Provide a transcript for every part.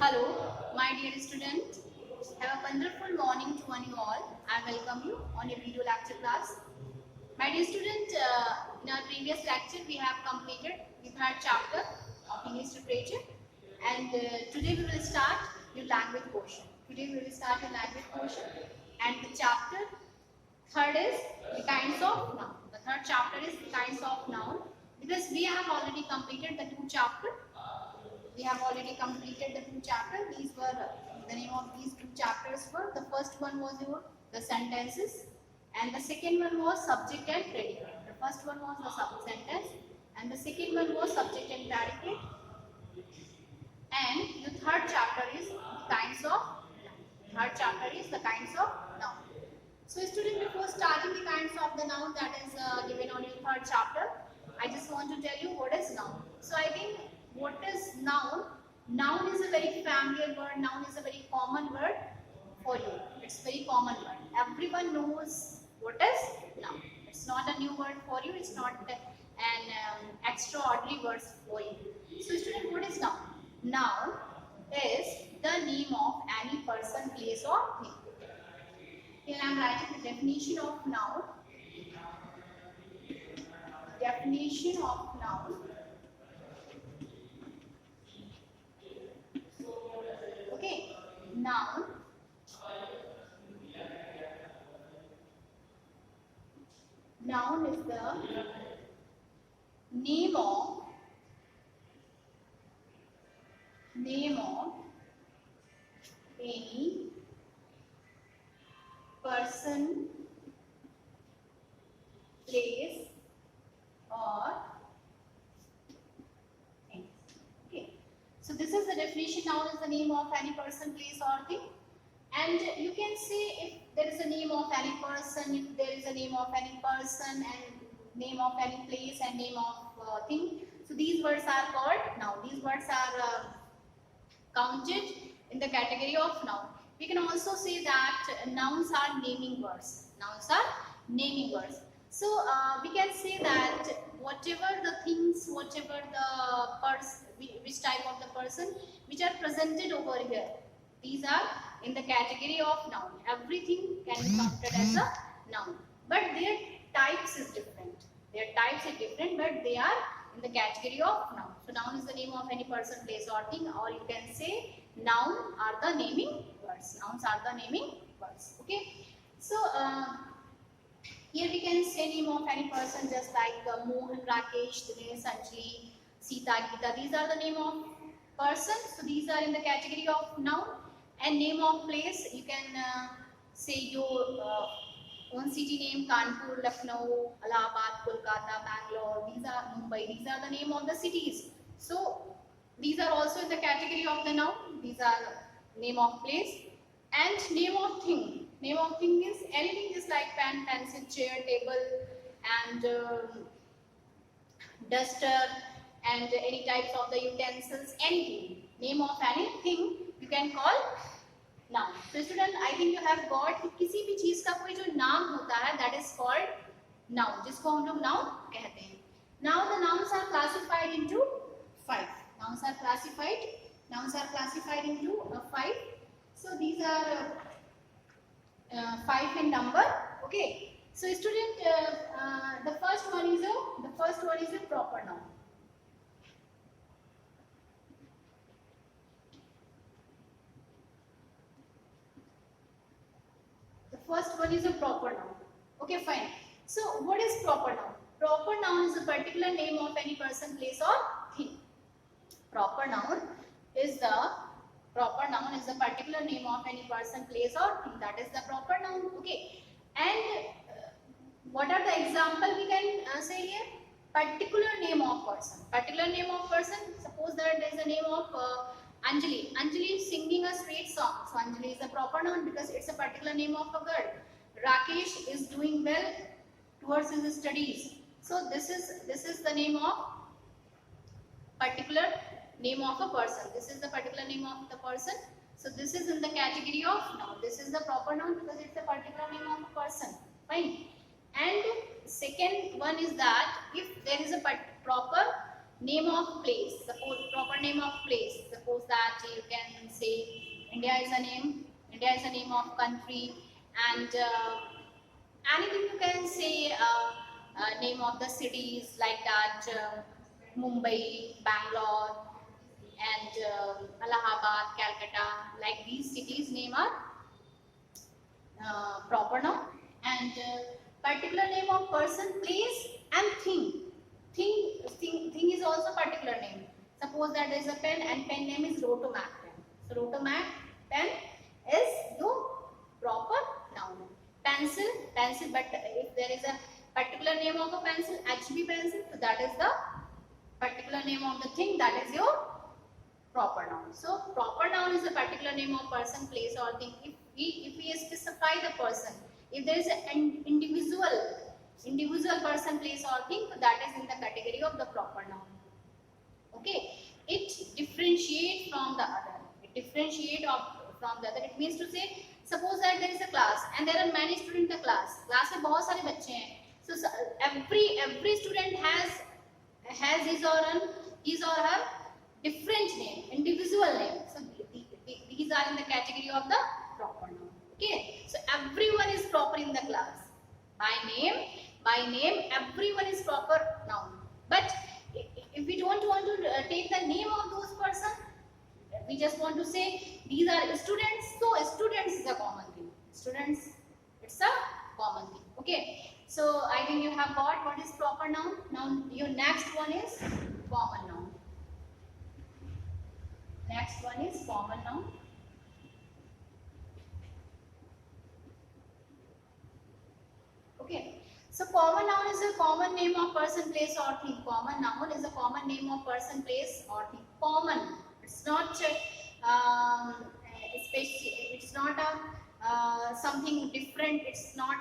Hello, my dear student. Have a wonderful morning to one you all. I welcome you on a video lecture class. My dear student, in our previous lecture we have completed the third chapter of English literature, and today we will start your language portion. Today we will start your language portion, and the chapter third is the kinds of noun. The third chapter is the kinds of noun because we have already completed the two chapters. We have already completed the two chapters. These were the name of these two chapters were, the first one was the sentences, and the second one was subject and predicate. The first one was the sentence, and the second one was subject and predicate. And the third chapter is the kinds of noun. Third chapter is the kinds of noun. So student, before starting the kinds of the noun that is given on your third chapter, I just want to tell you what is noun. So I think what is noun? Noun is a very familiar word. Noun is a very common word for you. It's a very common word. Everyone knows what is noun. It's not a new word for you. It's not an extraordinary word for you. So student, what is noun? Noun is the name of any person, place or thing. Here I am writing the definition of noun. Definition of noun. Okay, noun is the name of any person, place or thing. Okay, so this is the definition. Noun is the name of any person, place or thing. And you can say if there is a name of any person, if there is a name of any person and name of any place and name of thing. So these words are called noun. These words are counted in the category of noun. We can also say that nouns are naming words. Nouns are naming words. So we can say that whatever the things, whatever the person, which type of the person which are presented over here, these are in the category of noun. Everything can be counted as a noun, but their types is different. Their types are different, but they are in the category of noun. So noun is the name of any person, place or thing, or you can say noun are the naming words. Nouns are the naming words. Okay. So here we can say name of any person, just like Mohan, Rakesh, Dinesh, Anjali, Sita, Gita. These are the name of person. So these are in the category of noun. And name of place, you can say your own city name, Kanpur, Lucknow, Allahabad, Kolkata, Bangalore. These are Mumbai. These are the name of the cities. So these are also in the category of the noun. These are name of place. And name of thing. Name of thing is anything just like pen, pencil, chair, table, and duster, and any types of the utensils, anything. Name of anything you can call noun. So student, I think you have got कि किसी भी चीज का कोई जो नाम होता है that is called noun, जिसको हम लोग noun कहते हैं. Now the nouns are classified into 5. Nouns are classified into 5. So these are 5 in number. Okay. So student, the first one is a proper noun. First one is a proper noun. Okay, fine. So what is proper noun? Proper noun is a particular name of any person, place or thing. Proper noun is the particular name of any person, place or thing. That is the proper noun. Okay. And what are the example we can say here? Particular name of person. Particular name of person. Suppose that there is a name of Anjali. Anjali is singing a sweet song. So Anjali is a proper noun because it's a particular name of a girl. Rakesh is doing well towards his studies. So this is the name of particular name of a person. This is the particular name of the person. So this is in the category of noun. This is the proper noun because it's a particular name of a person. Fine. And second one is that if there is a proper name of place, suppose proper name of place, Suppose that you can say India is a name. India is a name of country, and anything you can say. Name of the cities like that, Mumbai, Bangalore, and Allahabad, Calcutta. Like these cities name are proper noun, and particular name of person, place, and thing. Thing is also particular name. Suppose that there is a pen, and pen name is Rotomac pen. So Rotomac pen is your proper noun. Pencil, but if there is a particular name of a pencil, HB pencil, so that is the particular name of the thing, that is your proper noun. So proper noun is a particular name of person, place, or thing. If we specify the person, if there is an individual person, place, or thing, so that is in the category of the proper noun. Okay, it differentiate from the other. From the other. It means to say, suppose that there is a class and there are many students in the class. Class में बहुत सारे बच्चे हैं. So every student has his or her different name, individual name. So these are in the category of the proper noun. Okay, so everyone is proper in the class. By name, everyone is proper noun. But if we don't want to take the name of those persons, we just want to say these are students. So students is a common thing. Students, it's a common thing. Okay. So I think you have got what is proper noun. Now your next one is common noun. Next one is common noun. Okay. So common noun is a common name of person, place, or thing. Common noun is a common name of person, place, or thing. Common. It's not it's not a something different. It's not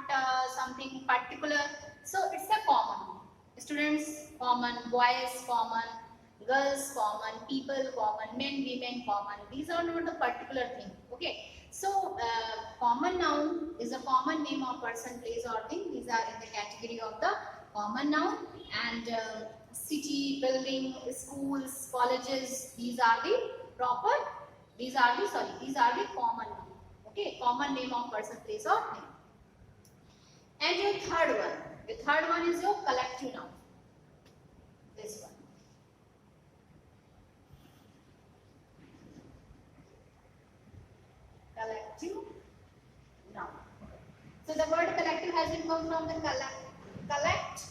something particular. So it's a common. Students common, boys common, girls common, people common, men, women common. These are not the particular thing. Okay. So common noun is a common name of person, place, or thing. These are in the category of the common noun. And city, building, schools, colleges, these are the common noun. Okay, common name of person, place, or thing. And your third one is your collective noun. This one. Collective noun. So the word collective has been come from the collect,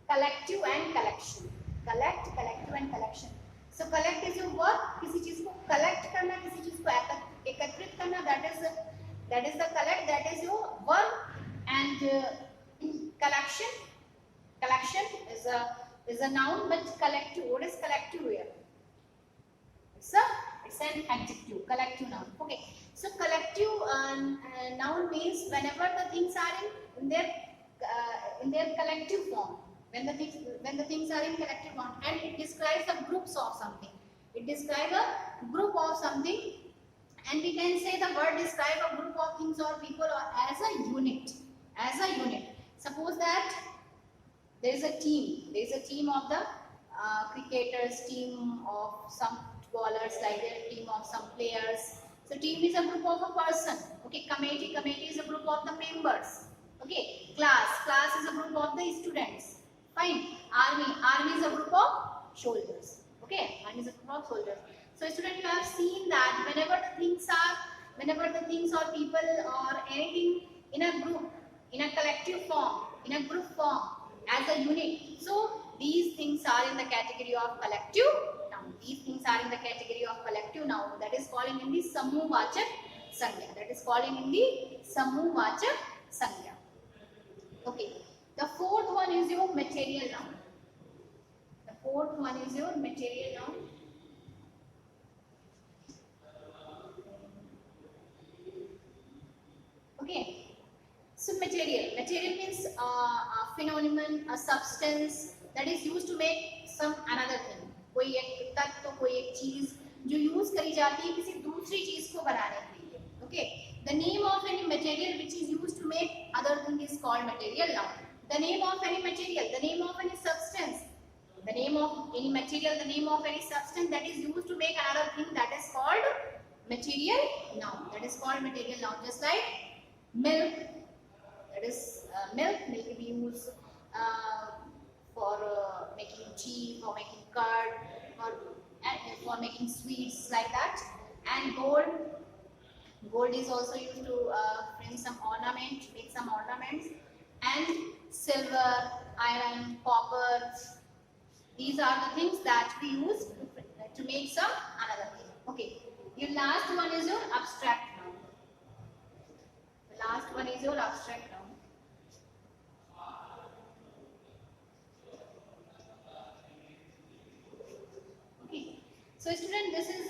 collective, and collection. Collect, collective, and collection. So collect is your work. किसी चीज को collect करना, किसी चीज को एकत्रित करना. That is the collect. That is your work. And collection is a noun, but collective. What is collective here? It's an adjective. Collective noun. Okay. So collective noun means whenever the things are in their collective form. When the things are in collective form, and it describes the groups of something. It describes a group of something, and we can say the word describe a group of things or people or as a unit. Suppose that there is a team. There is a team of the cricketers, team of some footballers, like a team of some players. So team is a group of a person. Okay, committee is a group of the members. Okay, class is a group of the students. Fine. Army is a group of soldiers. Okay, army is a group of soldiers. So student, you have seen that whenever the things or people or anything in a group, in a collective form, in a group form, as a unit. So these things are in the category of collective noun. These things are in the category of collective noun. That is called in Hindi Samuhvachak Sangya. Okay. The fourth one is your material noun. Okay. So material means a phenomenon, a substance that is used to make some another thing. कोई एक तत्व, कोई एक चीज जो use करी जाती है किसी दूसरी चीज को बनाने के लिए. Okay. The name of any material which is used to make other thing is called material noun. The name of any material, the name of any substance, The name of any material, the name of any substance that is used to make another thing, that is called material noun. That is called material noun. Just like milk, that is milk. Milk we use for making tea, for making curd, for making sweets like that. And gold is also used to bring some ornament, make some ornaments. And silver, iron, copper, these are the things that we use to make some another thing. Okay, your last one is your abstract noun. The last one is your abstract noun. Okay, so student, this is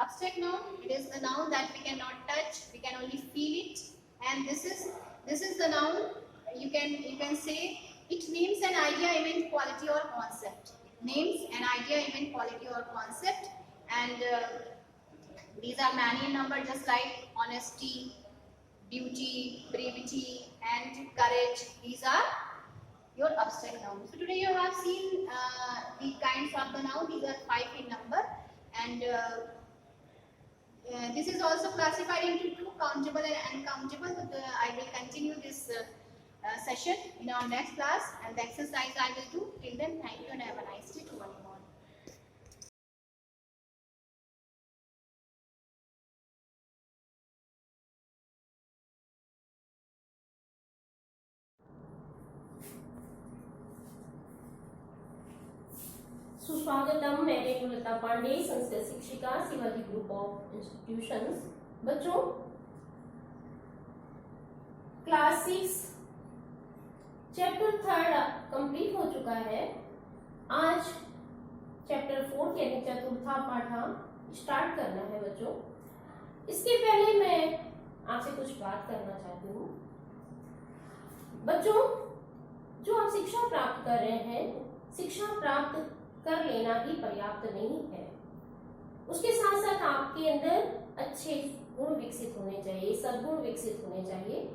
abstract noun. It is the noun that we cannot touch, we can only feel it. And this is the noun. You can say it names an idea, event, quality or concept. It names an idea, event, quality or concept. And these are many in number, just like honesty, beauty, brevity and courage. These are your abstract nouns. So today you have seen the kinds of the noun. These are 5 in number. And this is also classified into 2, countable and uncountable. So I will continue this session in our next class, and the exercise I will do. Till then, thank you and have a nice day to one and all. सुस्वागतम। मैं रेणुलता पांडे, संस्कृत शिक्षिका, Shivaji group of institutions. बच्चों, class 6 chapter 3 complete हो चुका है। आज chapter 4 यानी चतुर्था पाठ स्टार्ट करना है बच्चों। इसके पहले मैं आपसे कुछ बात करना चाहती हूँ। बच्चों, जो आप शिक्षा प्राप्त कर रहे हैं, शिक्षा प्राप्त कर लेना ही पर्याप्त नहीं है। उसके साथ साथ आपके अंदर अच्छे गुण विकसित होने चाहिए, सद्गुण विकसित होने चाहिए।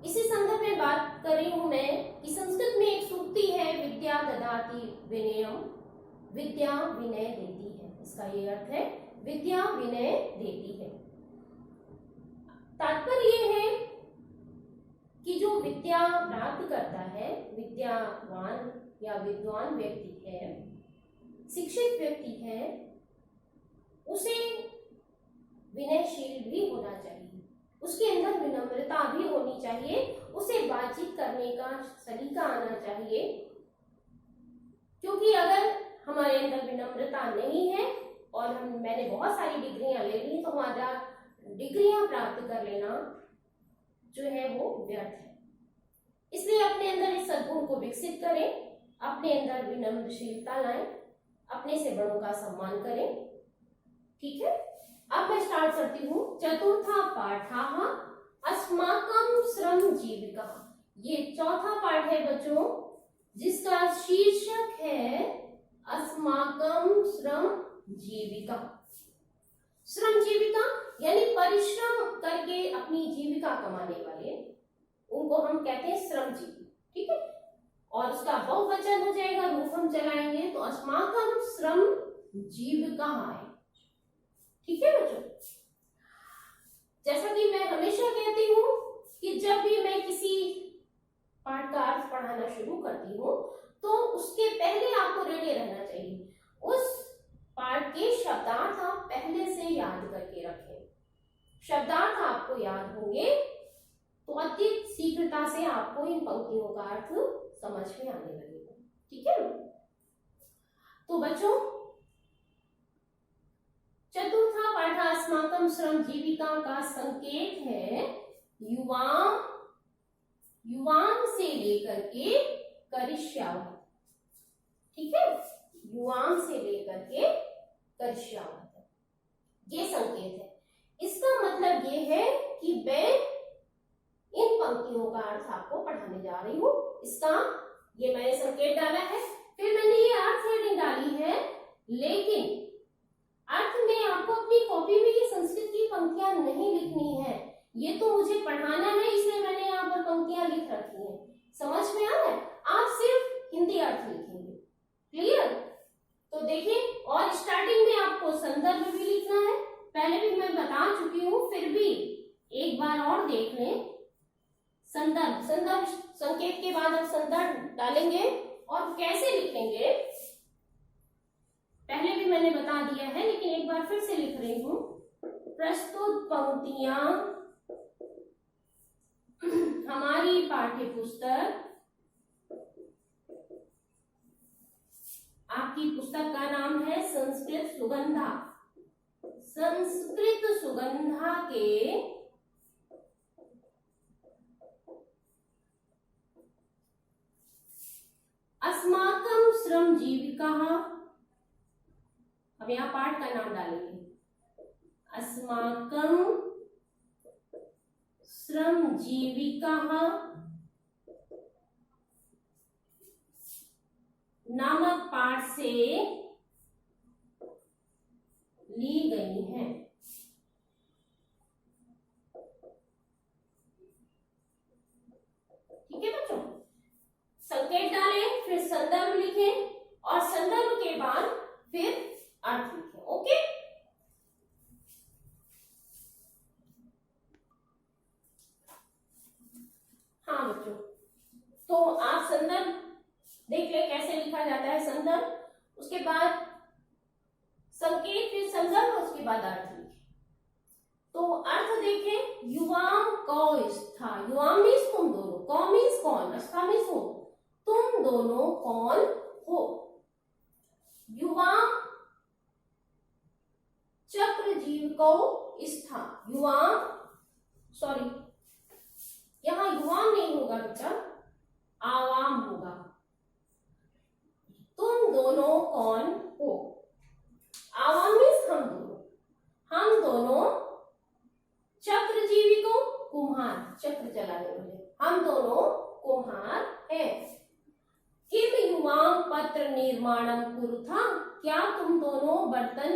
इसी संदर्भ में बात कर रही हूं मैं कि संस्कृत में एक सूक्ति है, विद्या ददाति विनयम, विद्या विनय देती है। इसका ये अर्थ है, विद्या विनय देती है। तात्पर्य ये है कि जो विद्या प्राप्त करता है, विद्यावान या विद्वान व्यक्ति है, शिक्षित व्यक्ति है, उसे विनयशील भी होना चाहिए, उसके अंदर विनम्रता भी होनी चाहिए, उसे बातचीत करने का सलीका आना चाहिए। क्योंकि अगर हमारे अंदर विनम्रता नहीं है और मैंने बहुत सारी डिग्रियां ले ली, तो हमारा डिग्रियां प्राप्त कर लेना जो है वो व्यर्थ है। इसलिए अपने अंदर इस सद्गुण को विकसित करें, अपने अंदर विनम्रशीलता लाएं, अपने से बड़ों का सम्मान करें। ठीक है, अब मैं स्टार्ट करती हूँ। चतुर्था पाठः अस्माकं श्रम जीविका। ये चौथा पाठ है बच्चों, जिसका शीर्षक है अस्माकं श्रम जीविका। श्रम जीविका यानी परिश्रम करके अपनी जीविका कमाने वाले, उनको हम कहते हैं श्रमजीवी। ठीक है, और उसका बहुवचन हो जाएगा, रूप हम चलाएंगे तो अस्माकं श्रम जीविका है। ठीक है बच्चों, जैसा कि मैं हमेशा कहती हूँ कि जब भी मैं किसी पाठ का अर्थ पढ़ाना शुरू करती हूँ, तो उसके पहले आपको रेडी रहना चाहिए। उस पाठ के शब्दार्थ आप पहले से याद करके रखें। शब्दार्थ आपको याद होंगे तो अत्यधिक शीघ्रता से आपको इन पंक्तियों का अर्थ समझ में आने लगेगा। ठीक है, तो बच्चों, चतुर्था पाठ अस्माकं श्रम जीविका का संकेत है युवाम से लेकर के करिष्यावत। ठीक है, युवाम से लेकर के करिष्यावत, ये संकेत है। इसका मतलब ये है कि मैं इन पंक्तियों का अर्थ आपको पढ़ाने जा रही हूँ। इसका ये मैंने संकेत डाला है, फिर मैंने ये अर्थ हेडिंग डाली है, लेकिन अर्थ में आपको अपनी कॉपी में ये संस्कृत की पंक्तियां नहीं लिखनी है। ये तो मुझे पढ़ाना है, इसलिए मैंने यहाँ पर पंक्तियां लिख रखी हैं। समझ में आ रहा है? आप सिर्फ हिंदी सीधे अर्थ लिखेंगे। क्लियर? तो देखिए, और स्टार्टिंग में आपको संदर्भ भी लिखना है, पहले भी मैं बता चुकी हूँ, फिर भी एक बार और देख लें। संदर्भ, संदर्भ संकेत के बाद आप संदर्भ डालेंगे और कैसे लिखेंगे पहले भी मैंने बता दिया है, लेकिन एक बार फिर से लिख रही हूं। प्रस्तुत पंक्तियां हमारी पाठ्य पुस्तक, आपकी पुस्तक का नाम है संस्कृत सुगंधा, संस्कृत सुगंधा के अस्माकं श्रम जीविका, अब यहाँ पाठ का नाम डालेंगे, अस्माकं श्रम जीविका नामक पाठ से ली गई है। ठीक है बच्चों, संकेत डालें, फिर संदर्भ लिखें और संदर्भ के बाद फिर अर्थ लिखें। ओके, हाँ बच्चों, तो आप संदर्भ देख ले कैसे लिखा जाता है संदर्भ, उसके बाद संकेत, फिर संदर्भ, उसके बाद अर्थ लिखें। तो अर्थ देखें, युवाम कौ स्था, युवाम मीन्स तुम दोनों, कौ मीन्स कौन, स्था मीन्स हो, तुम दोनों कौन हो। युवाम चक्रजीव कौ स्था, युवाम, सॉरी यहां युवाम नहीं होगा बच्चा, आवाम होगा। तुम दोनों कौन हो, आवाम मीन्स हम दोनों, हम दोनों चक्रजीवी को, कुम्हार, चक्र चलाने वाले, हम दोनों कुम्हार हैं। किम युवाम पत्र निर्माणम कुरुथा, क्या तुम दोनों बर्तन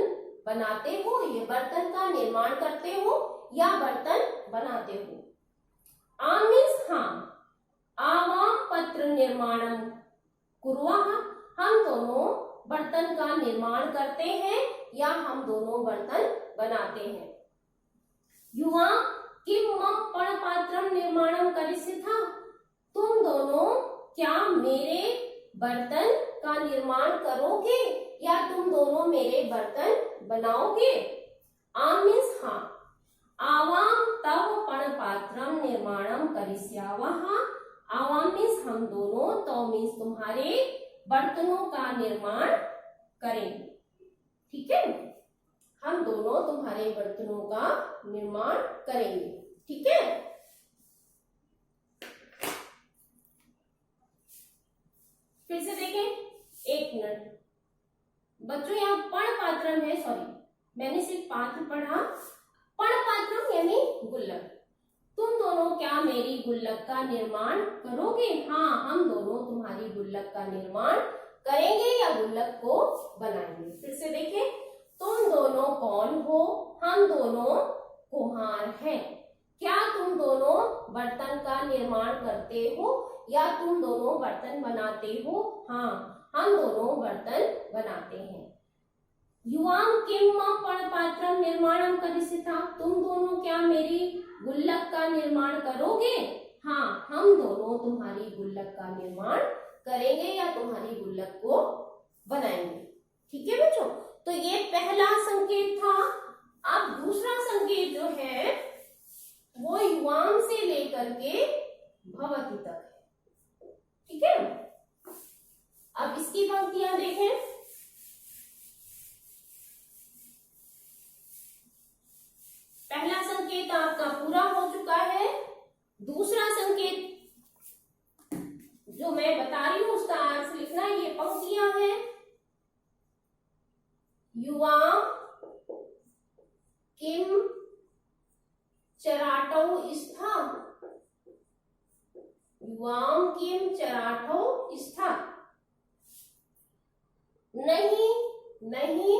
बनाते हो, ये बर्तन का निर्माण करते हो या बर्तन बनाते हो। आम मीन्स हाँ, आवाम पत्र निर्माणम कुर्वाह, हम दोनों बर्तन का निर्माण करते हैं या हम दोनों बर्तन बनाते हैं। युवा किम मम पणपात्रम निर्माणम करिष्यथा, तुम दोनों क्या मेरे बर्तन का निर्माण करोगे या तुम दोनों मेरे बर्तन बनाओगे। आम मीन्स हाँ, आवाम तव पणपात्रम निर्माणम करिष्यावः, आवाम मीन्स हम दोनों, तो मीन्स तुम्हारे बर्तनों का निर्माण करेंगे। ठीक है, हम दोनों तुम्हारे बर्तनों का निर्माण करेंगे। ठीक है, फिर से देखें, एक मिनट बच्चों, यहाँ पणपात्रम है, सॉरी मैंने सिर्फ पात्र पढ़ा, पणपात्रम यानी गुल्लक। तुम दोनों क्या मेरी गुल्लक का निर्माण करोगे, हाँ हम दोनों तुम्हारी गुल्लक का निर्माण करेंगे या गुल्लक को बनाएंगे। फिर से देखें, तुम दोनों कौन हो, हम दोनों कुम्हार हैं। क्या तुम दोनों बर्तन का निर्माण करते हो या तुम दोनों बर्तन बनाते हो, हाँ हम दोनों बर्तन बनाते हैं। युवाम किम पणपात्रम निर्माणम करिष्यथा, तुम दोनों क्या मेरी गुल्लक का निर्माण करोगे, हाँ हम दोनों तुम्हारी गुल्लक का निर्माण करेंगे या तुम्हारी गुल्लक को बनाएंगे। ठीक है बच्चों, तो ये पहला संकेत था। अब दूसरा संकेत जो है वो युवाम से लेकर के भवति तक है। ठीक है, अब इसकी पंक्तियां देखें। पहला संकेत आपका पूरा हो चुका है, दूसरा संकेत जो मैं बता रही हूं उसका अर्थ लिखना, ये पंक्तियां हैं। युवाम किम चराटौ स्था, युवाम किम चराटौ स्था, नहीं नहीं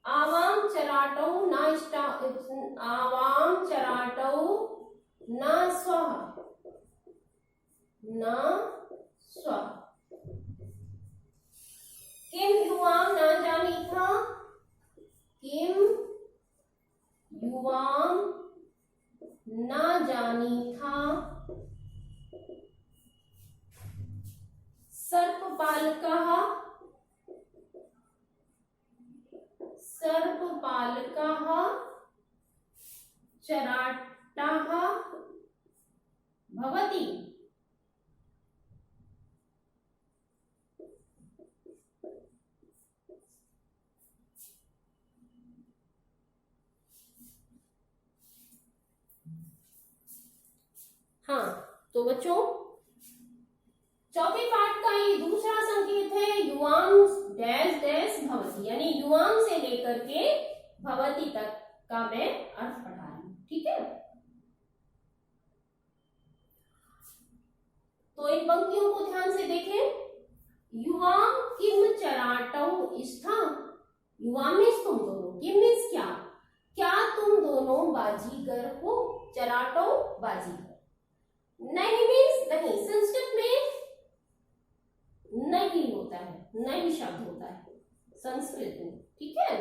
आवाम चराटौ न स्टा, आवाम चराटौ न स्वः, न स्वः। किम युवां न जानीथा, किम युवां न जानीथा। सर्पपालकः, सर्पपालकः चराटः भवति। हाँ, तो बच्चों चौथे पाठ का ये दूसरा संकेत है युवां डैश डैश भवति, यानी युवां से लेकर के भवति तक का मैं अर्थ पढ़ा रही हूं, ठीक है। तो इन पंक्तियों को ध्यान से देखें। युवां किम चराटौ स्था, युवां मीन्स तुम दोनों, किम मीन्स क्या, क्या तुम दोनों बाजीगर हो, चराटौ बाजीगर। नहीं मीन्स नहीं, संस्कृत में नहीं होता है, नहीं शब्द होता है संस्कृत में, ठीक है।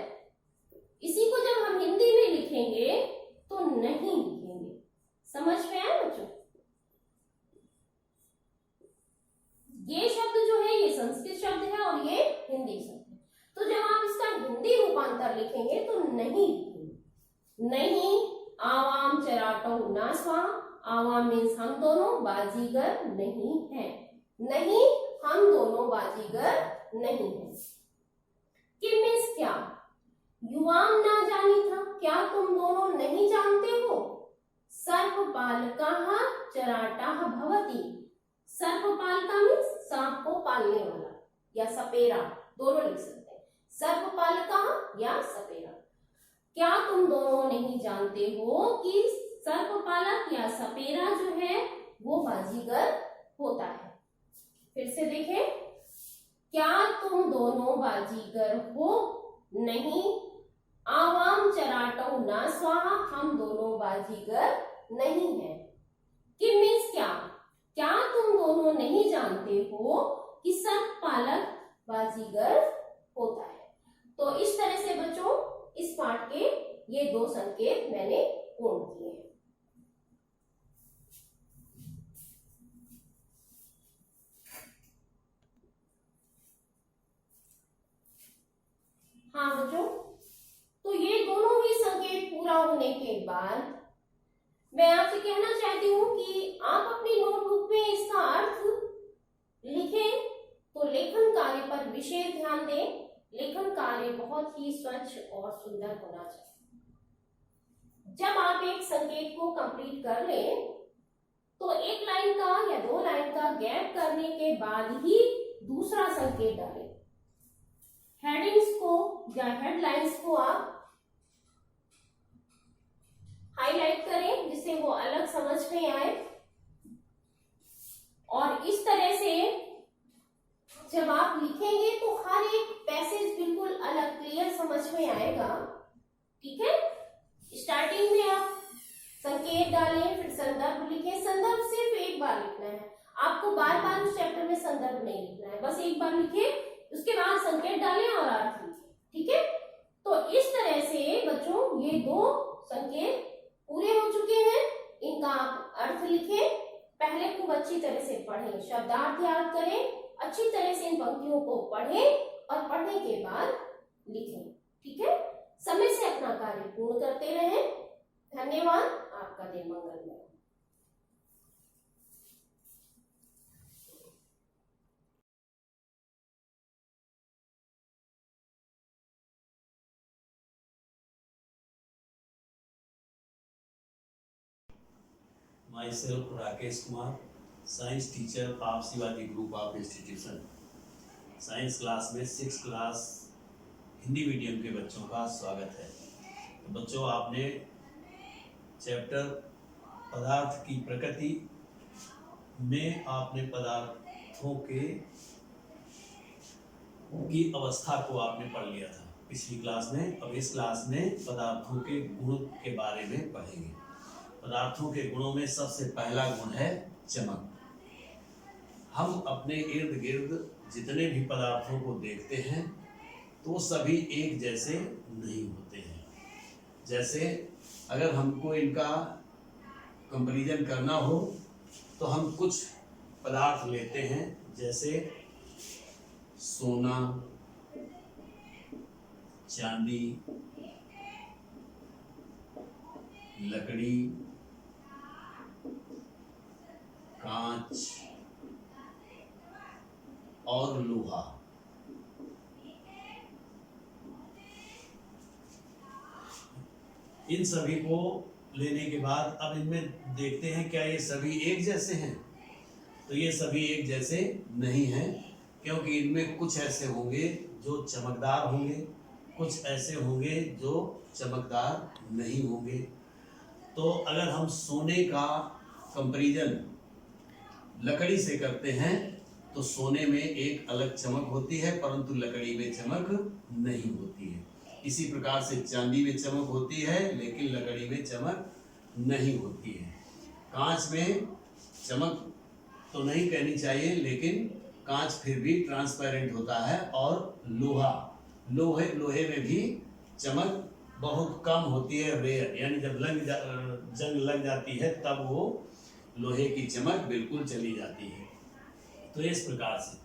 इसी को जब हम हिंदी में लिखेंगे तो नहीं लिखेंगे, समझ में आया बच्चों। ये शब्द जो है ये संस्कृत शब्द है और ये हिंदी शब्द है। तो जब आप इसका हिंदी रूपांतर लिखेंगे तो नहीं लिखेंगे, नहीं आवाम चराटो ना स्वा, आवाम मीन्स हम दोनों, बाजीगर नहीं है, नहीं हम दोनों बाजीगर नहीं है। किम मीन्स क्या, युवाम ना जानी था, क्या तुम दोनों नहीं जानते हो। सर्पपालकः चराटः भवति, सर्पपालका मीन्स सांप को पालने वाला या सपेरा, दोनों लिख सकते हैं, सर्पपालकः या सपेरा। क्या तुम दोनों नहीं जानते हो कि सर्पपालक या सपेरा जो है वो बाजीगर होता है। फिर से देखें, क्या तुम दोनों बाजीगर हो, नहीं आवाम चराटौ ना स्वाहा, हम दोनों बाजीगर नहीं है। किम मीन्स क्या, क्या तुम दोनों नहीं जानते हो कि सर्पपालक बाजीगर होता है। तो इस तरह से बच्चों इस पाठ के ये दो संकेत मैंने पूर्ण किए हैं। हाँ बच्चों, तो ये दोनों ही संकेत पूरा होने के बाद मैं आपसे कहना चाहती हूँ कि आप अपनी नोटबुक में इसका अर्थ लिखें। तो लेखन कार्य पर विशेष ध्यान दें। लेखन कार्य बहुत ही स्वच्छ और सुंदर होना चाहिए। जब आप एक संकेत को कंप्लीट कर लें तो एक लाइन का या दो लाइन का गैप करने के बाद ही दूसरा संकेत डालें। हेडिंग्स को या हेडलाइंस को आप हाईलाइट करें जिससे वो अलग समझ में आए, और इस तरह से जब आप लिखेंगे तो हर एक पैसेज बिल्कुल अलग क्लियर समझ में आएगा, ठीक है। स्टार्टिंग में आप संकेत डालें, फिर संदर्भ लिखें। संदर्भ सिर्फ एक बार लिखना है, आपको बार बार उस चैप्टर में संदर्भ नहीं लिखना है, बस एक बार लिखें, उसके बाद संकेत डालें और अर्थ लिखें, ठीक है। तो इस तरह से बच्चों ये दो संकेत पूरे हो चुके हैं, इनका आप अर्थ लिखें। पहले खूब अच्छी तरह से पढ़ें, शब्दार्थ याद करें, अच्छी तरह से इन पंक्तियों को पढ़ें और पढ़ने के बाद लिखें, ठीक है। समय से अपना कार्य पूर्ण करते रहें। धन्यवाद, आपका दिन मंगलमय। Myself Rakesh Kumar, science teacher of Shivaji Group of Institution. Science class में 6th क्लास हिंदी मीडियम के बच्चों का स्वागत है। तो बच्चों, आपने चैप्टर पदार्थ की प्रकृति में आपने पदार्थों की अवस्था को आपने पढ़ लिया था पिछली क्लास में। अब इस क्लास में पदार्थों के गुण के बारे में पढ़ेंगे। पदार्थों के गुणों में सबसे पहला गुण है चमक। हम अपने इर्द गिर्द जितने भी पदार्थों को देखते हैं तो सभी एक जैसे नहीं होते हैं। जैसे अगर हमको इनका कंपैरिजन करना हो तो हम कुछ पदार्थ लेते हैं, जैसे सोना, चांदी, लकड़ी, कांच और लोहा। इन सभी को लेने के बाद अब इनमें देखते हैं क्या ये सभी एक जैसे हैं। तो ये सभी एक जैसे नहीं हैं, क्योंकि इनमें कुछ ऐसे होंगे जो चमकदार होंगे, कुछ ऐसे होंगे जो चमकदार नहीं होंगे। तो अगर हम सोने का कंपैरिजन लकड़ी से करते हैं तो सोने में एक अलग चमक होती है, परंतु लकड़ी में चमक नहीं होती है। इसी प्रकार से चांदी में चमक होती है लेकिन लकड़ी में चमक नहीं होती है। कांच में चमक तो नहीं कहनी चाहिए, लेकिन कांच फिर भी ट्रांसपेरेंट होता है। और लोहे में भी चमक बहुत कम होती है, रेयर, यानी जब जंग लग जाती है तब वो लोहे की चमक बिल्कुल चली जाती है। तो इस प्रकार से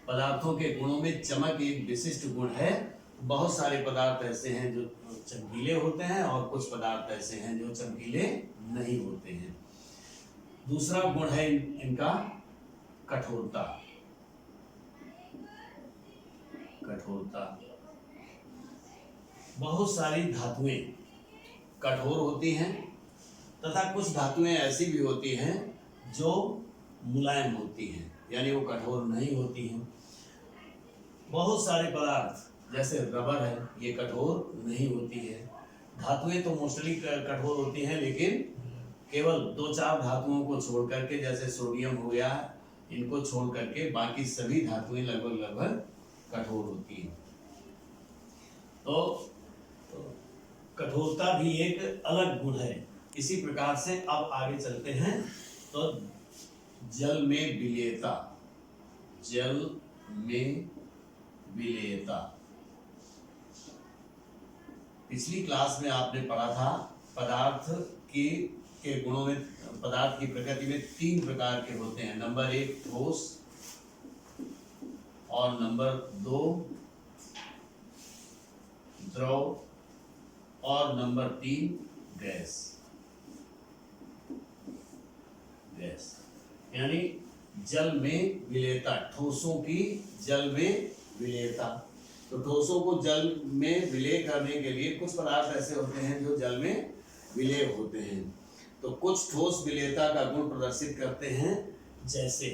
पदार्थों के गुणों में चमक एक विशिष्ट गुण है। बहुत सारे पदार्थ ऐसे हैं जो चमकीले होते हैं और कुछ पदार्थ ऐसे हैं जो चमकीले नहीं होते हैं। दूसरा गुण है इनका कठोरता। बहुत सारी धातुएं कठोर होती हैं तथा कुछ धातुएं ऐसी भी होती हैं जो मुलायम होती हैं, यानी वो कठोर नहीं होती हैं। बहुत सारे पदार्थ जैसे रबर है, ये कठोर नहीं होती है। धातुएं तो मोस्टली कठोर होती हैं, लेकिन केवल 2-4 धातुओं को छोड़ करके, जैसे सोडियम हो गया, इनको छोड़ करके बाकी सभी धातुएं लगभग कठोर होती हैं। तो कठोरता भी एक अलग गुण है। इसी प्रकार से अब आगे चलते हैं तो जल में विलेयता। पिछली क्लास में आपने पढ़ा था पदार्थ के गुणों में, पदार्थ की प्रकृति में 3 प्रकार के होते हैं। नंबर 1 ठोस, और नंबर 2 द्रव, और नंबर 3 गैस। यानी जल में विलेयता, ठोसों की जल में विलेयता। तो ठोसों को जल में विलय करने के लिए कुछ पदार्थ ऐसे होते हैं जो जल में विलय होते हैं। तो कुछ ठोस विलेयता का गुण प्रदर्शित करते हैं, जैसे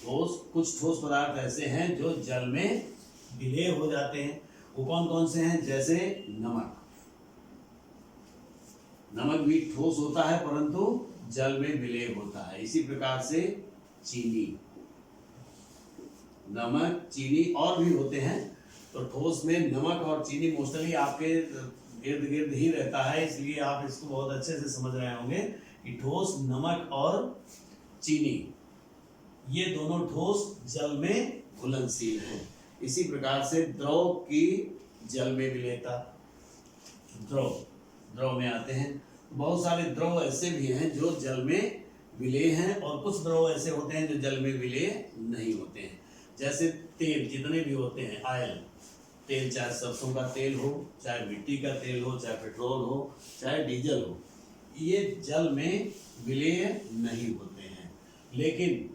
कुछ ठोस पदार्थ ऐसे हैं जो जल में विलय हो जाते हैं। वो कौन कौन से हैं? जैसे नमक भी ठोस होता है परंतु जल में विलय होता है। इसी प्रकार से चीनी, नमक, चीनी और भी होते हैं। तो ठोस में नमक और चीनी मोस्टली आपके इर्द गिर्द ही रहता है, इसलिए आप इसको बहुत अच्छे से समझ रहे होंगे कि ठोस, नमक और चीनी, ये दोनों ठोस जल में घुलनशील हैं। इसी प्रकार से द्रव की जल में विलेयता। द्रव में आते हैं। बहुत सारे द्रव ऐसे भी हैं जो जल में विलेय हैं, और कुछ द्रव ऐसे होते हैं जो जल में विलेय नहीं होते हैं। जैसे तेल, जितने भी होते हैं, ऑयल, तेल, चाहे सरसों का तेल हो, चाहे मिट्टी का तेल हो, चाहे पेट्रोल हो, चाहे डीजल हो, ये जल में विलेय नहीं होते हैं। लेकिन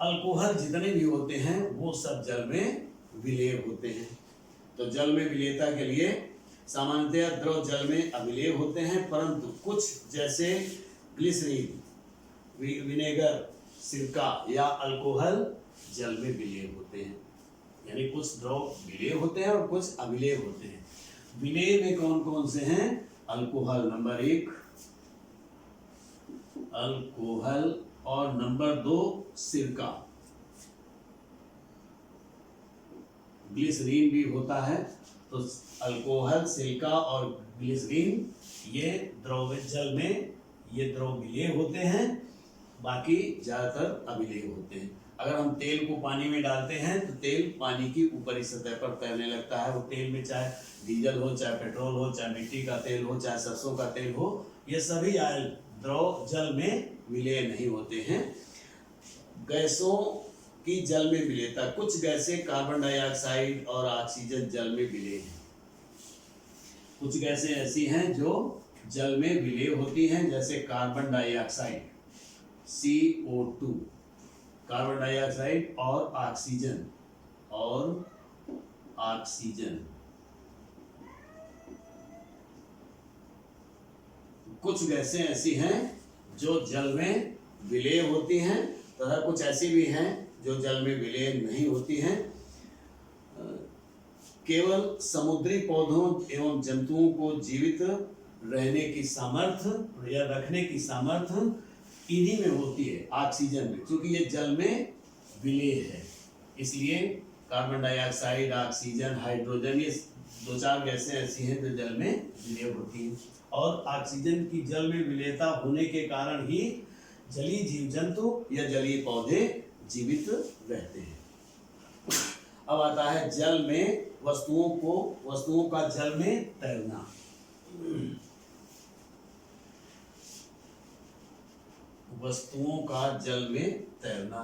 अल्कोहल जितने भी होते हैं वो सब जल में विलेय होते हैं। तो जल में विलेयता के लिए सामान्यतः द्रव जल में अविलेय होते हैं, परंतु कुछ जैसे ग्लिसरीन, विनेगर, सिरका या अल्कोहल जल में विलेय होते हैं। यानी कुछ द्रव विलेय होते हैं और कुछ अविलेय होते हैं। विलेय में कौन कौन से हैं? अल्कोहल नंबर 1, अल्कोहल, और नंबर 2 सिरका। ग्लिसरीन भी होता है तो अल्कोहल, सिलिका और ग्लिसरीन ये द्रव जल में ये द्रव विलेय होते हैं, बाकी ज्यादातर अविलेय होते हैं। अगर हम तेल को पानी में डालते हैं तो तेल पानी की ऊपरी सतह पर तैरने लगता है। वो तेल में चाहे डीजल हो, चाहे पेट्रोल हो, चाहे मिट्टी का तेल हो, चाहे सरसों का तेल हो, ये सभी आयल द्रव जल में विलेय नहीं होते हैं। गैसों की जल में विलेयता, कुछ गैसें कार्बन डाइऑक्साइड और ऑक्सीजन जल में विलेय हैं। कुछ गैसें ऐसी हैं जो जल में विलेय होती हैं, जैसे carbon dioxide CO2, carbon dioxide और ऑक्सीजन कुछ गैसें ऐसी हैं जो जल में विलेय होती हैं, तथा कुछ ऐसी भी हैं जो जल में विलेय नहीं होती हैं। केवल समुद्री पौधों एवं जंतुओं को जीवित रहने की सामर्थ्य या रखने की सामर्थ्य इन्हीं में होती है, ऑक्सीजन में, क्योंकि ये जल में विलेय है। इसलिए कार्बन डाइऑक्साइड, ऑक्सीजन, हाइड्रोजन, ये 2-4 गैसें ऐसी हैं जो जल में विलेय होती हैं। और ऑक्सीजन की जल में विलेयता होने के कारण ही जलीय जीव जंतु या जलीय पौधे जीवित रहते हैं। अब आता है जल में वस्तुओं का जल में तैरना। वस्तुओं का जल में तैरना।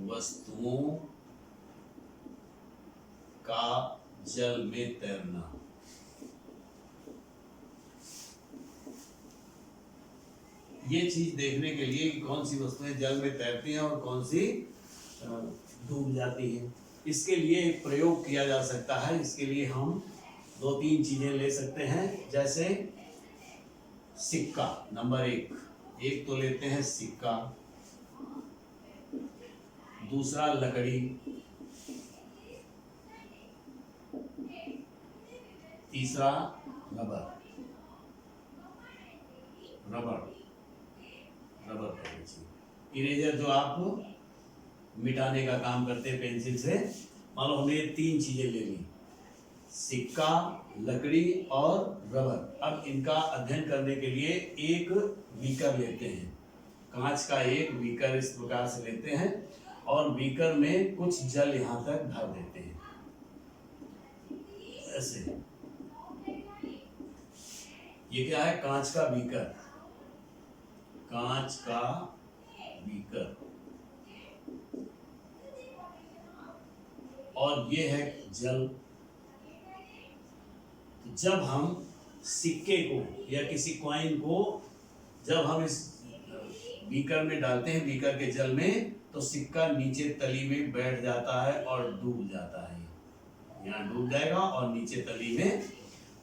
वस्तुओं का जल में तैरना। ये चीज देखने के लिए कि कौन सी वस्तुएं जल में तैरती हैं और कौन सी डूब जाती हैं, इसके लिए एक प्रयोग किया जा सकता है। इसके लिए हम 2-3 चीजें ले सकते हैं, जैसे सिक्का नंबर 1 तो लेते हैं सिक्का, दूसरा लकड़ी, तीसरा रबर इरेजर जो आप मिटाने का काम करते हैं पेंसिल से। मान लो हमने 3 चीजें ले ली, सिक्का, लकड़ी और रबर। अब इनका अध्ययन करने के लिए एक बीकर लेते हैं, कांच का एक बीकर इस प्रकार से लेते हैं और बीकर में कुछ जल यहाँ तक भर देते हैं, ऐसे। ये क्या है? कांच का बीकर, कांच का बीकर। और ये है जल। जब हम सिक्के को या किसी कॉइन को जब हम इस बीकर में डालते हैं, बीकर के जल में, तो सिक्का नीचे तली में बैठ जाता है और डूब जाता है। यहाँ डूब जाएगा और नीचे तली में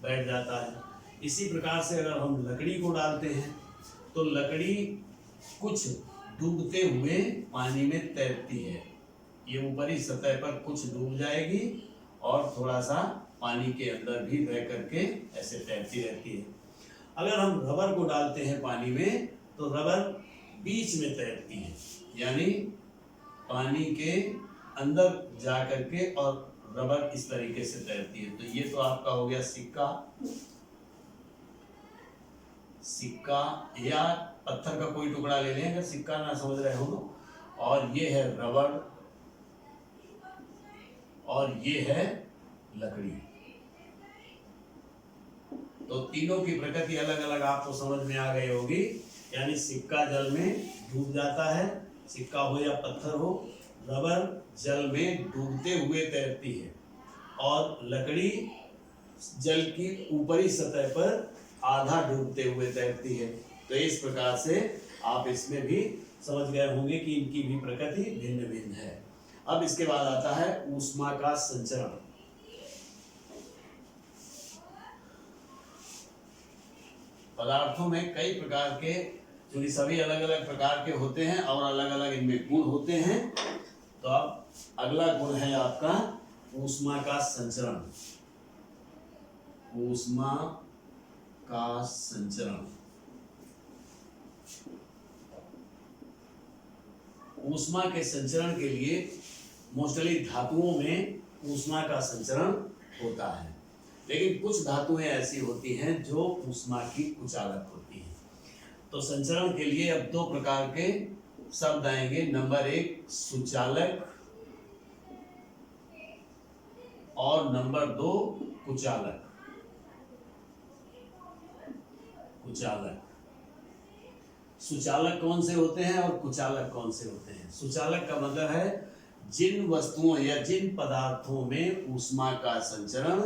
बैठ जाता है। इसी प्रकार से अगर हम लकड़ी को डालते हैं तो लकड़ी कुछ डूबते हुए पानी में तैरती है। ये ऊपरी सतह पर कुछ डूब जाएगी और थोड़ा सा पानी के अंदर भी रह करके ऐसे तैरती रहती है। अगर हम रबर को डालते हैं पानी में तो रबर बीच में तैरती है, यानी पानी के अंदर जा करके, और रबर इस तरीके से तैरती है। तो ये तो आपका हो गया सिक्का, या पत्थर का कोई टुकड़ा ले लें अगर सिक्का ना समझ रहे हो तो। और ये है रबर और ये है लकड़ी। तो तीनों की प्रकृति अलग अलग आपको समझ में आ गई होगी। यानी सिक्का जल में डूब जाता है, सिक्का हो या पत्थर हो। रबर जल में डूबते हुए तैरती है और लकड़ी जल की ऊपरी सतह पर आधा डूबते हुए तैरती है। तो इस प्रकार से आप इसमें भी समझ गए होंगे कि इनकी भी प्रकृति भिन्न भिन्न है। अब इसके बाद आता है ऊष्मा का संचरण। पदार्थों में कई प्रकार के, क्योंकि सभी अलग अलग प्रकार के होते हैं और अलग अलग इनमें गुण होते हैं। तो अब अगला गुण है आपका ऊष्मा का संचरण। ऊष्मा का संचरण। ऊष्मा के संचरण के लिए मोस्टली धातुओं में ऊष्मा का संचरण होता है, लेकिन कुछ धातुएं ऐसी होती हैं जो ऊष्मा की कुचालक होती हैं। तो संचरण के लिए अब दो प्रकार के शब्द आएंगे। नंबर 1 सुचालक और नंबर 2 कुचालक। कुचालक, सुचालक कौन से होते हैं और कुचालक कौन से होते हैं? सुचालक का मतलब है जिन वस्तुओं या जिन पदार्थों में ऊष्मा का संचरण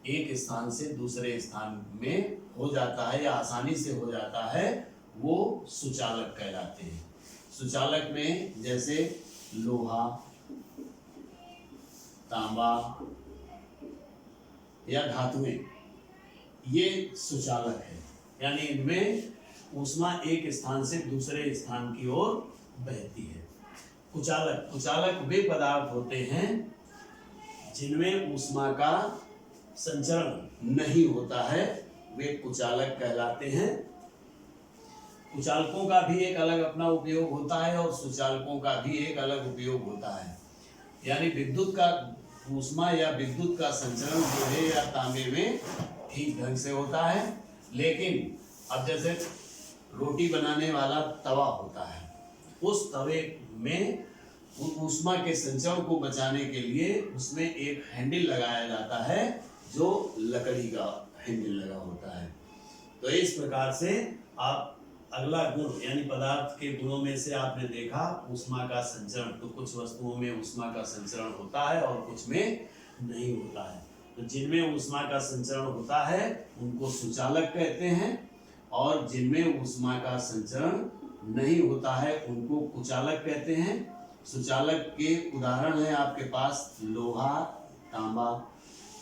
एक स्थान से दूसरे स्थान में हो जाता है या आसानी से हो जाता है, वो सुचालक कहलाते हैं। सुचालक में जैसे लोहा, तांबा या धातुएं, ये सुचालक है, यानी इनमें ऊष्मा एक स्थान से दूसरे स्थान की ओर बहती है। कुचालक, कुचालक वे पदार्थ होते हैं जिनमें ऊष्मा का संचरण नहीं होता है, वे कुचालक कहलाते हैं। कुचालकों का भी एक अलग अपना उपयोग होता है और सुचालकों का भी एक अलग उपयोग होता है। यानी विद्युत का ऊष्मा या विद्युत का संचरण जो है या तांबे में ठीक ढंग से होता है, लेकिन अब जैसे रोटी बनाने वाला तवा होता है, उस तवे में ऊष्मा के संचरण को बचाने के लिए उसमें एक हैंडल लगाया जाता है जो लकड़ी का हैंडल लगा होता है। तो इस प्रकार से आप अगला गुण यानी पदार्थ के गुणों में से आपने देखा ऊष्मा का संचरण। तो कुछ वस्तुओं में ऊष्मा का संचरण होता है और कुछ में नहीं होता है। तो जिनमें ऊष्मा का संचरण होता है उनको सुचालक कहते हैं, और जिनमें ऊष्मा का संचरण नहीं होता है उनको कुचालक कहते हैं। सुचालक के उदाहरण है आपके पास लोहा, तांबा।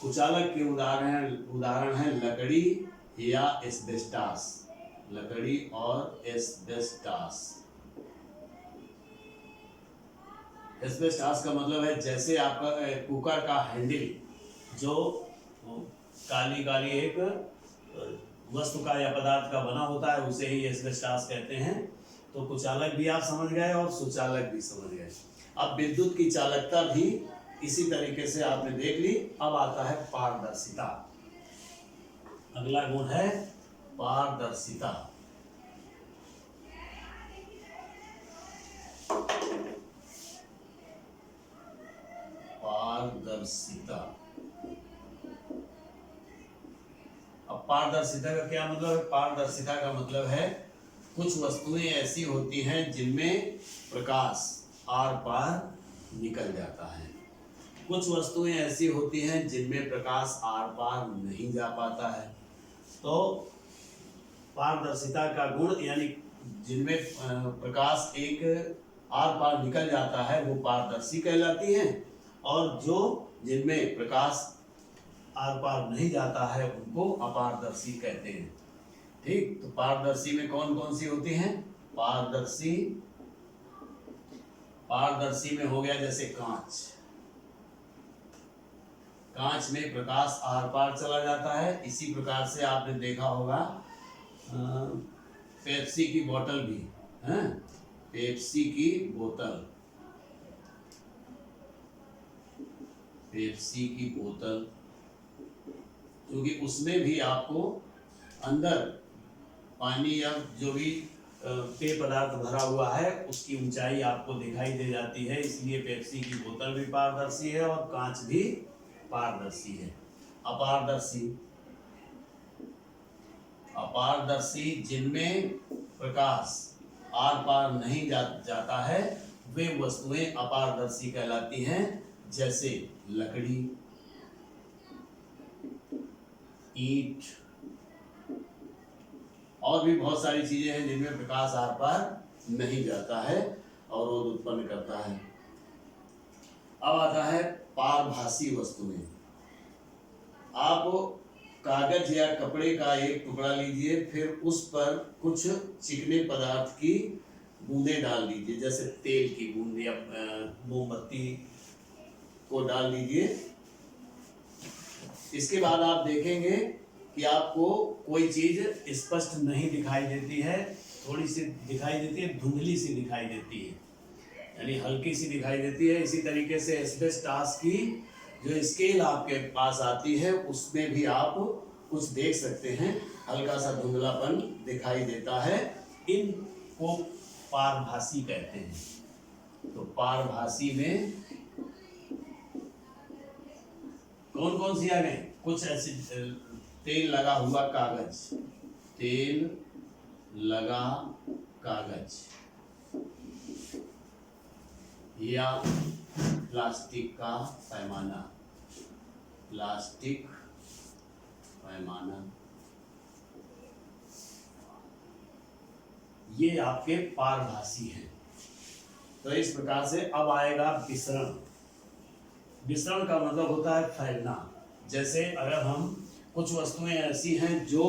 कुचालक के उदाहरण है लकड़ी या एस्बेस्टास, लकड़ी और एस्बेस्टास। एस्बेस्टास का मतलब है जैसे आपका कुकर का हैंडल जो काली काली एक वस्तु का या पदार्थ का बना होता है, उसे ही एस्बेस्टास कहते हैं। तो कुचालक भी आप समझ गए और सुचालक भी समझ गए। अब विद्युत की चालकता भी इसी तरीके से आपने देख ली। अब आता है पारदर्शिता। अगला गुण है पारदर्शिता। पारदर्शिता, अब पारदर्शिता का क्या मतलब है? पारदर्शिता का मतलब है कुछ वस्तुएं ऐसी होती हैं जिनमें प्रकाश आर पार निकल जाता है, कुछ वस्तुएं ऐसी होती हैं जिनमें प्रकाश आर पार नहीं जा पाता है। तो पारदर्शिता का गुण यानी जिनमें प्रकाश एक आर पार निकल जाता है वो पारदर्शी कहलाती हैं, और जो जिनमें प्रकाश आर पार नहीं जाता है उनको अपारदर्शी कहते हैं। ठीक, तो पारदर्शी में कौन कौन सी होती हैं? पारदर्शी में हो गया जैसे कांच। कांच में प्रकाश आर पार चला जाता है। इसी प्रकार से आपने देखा होगा पेप्सी की बोतल भी है, पेप्सी की बोतल, पेप्सी की बोतल, क्योंकि उसमें भी आपको अंदर पानी या जो भी पेय पदार्थ भरा हुआ है उसकी ऊंचाई आपको दिखाई दे जाती है, इसलिए पेप्सी की बोतल भी पारदर्शी है और कांच भी पारदर्शी है। अपारदर्शी जिनमें प्रकाश आर पार नहीं जाता है वे वस्तुएं अपारदर्शी कहलाती हैं, जैसे लकड़ी, ईंट और भी बहुत सारी चीजें हैं जिनमें प्रकाश आर पार नहीं जाता है और वो उत्पन्न करता है। अब आता है पारभासी वस्तुएं। आप कागज या कपड़े का एक टुकड़ा लीजिए, फिर उस पर कुछ चिकने पदार्थ की बूंदें डाल दीजिए, जैसे तेल की बूंद या मोमबत्ती को डाल दीजिए। इसके बाद आप देखेंगे कि आपको कोई चीज स्पष्ट नहीं दिखाई देती है, थोड़ी सी दिखाई देती है, धुंधली सी दिखाई देती है। यानी हल्की सी दिखाई देती है। इसी तरीके से एस्बेस्टॉस की जो स्केल आपके पास आती है उसमें भी आप कुछ देख सकते हैं, हल्का सा धुंधलापन दिखाई देता है। इनको पारभासी कहते हैं। तो पारभासी में कौन कौन सी आ गए? कुछ ऐसे तेल लगा हुआ कागज, तेल लगा कागज, या प्लास्टिक का पैमाना, प्लास्टिक पैमाना, ये आपके पारभासी हैं। तो इस प्रकार से अब आएगा विसरण। विसरण का मतलब होता है फैलना। जैसे अगर हम कुछ वस्तुएं ऐसी हैं जो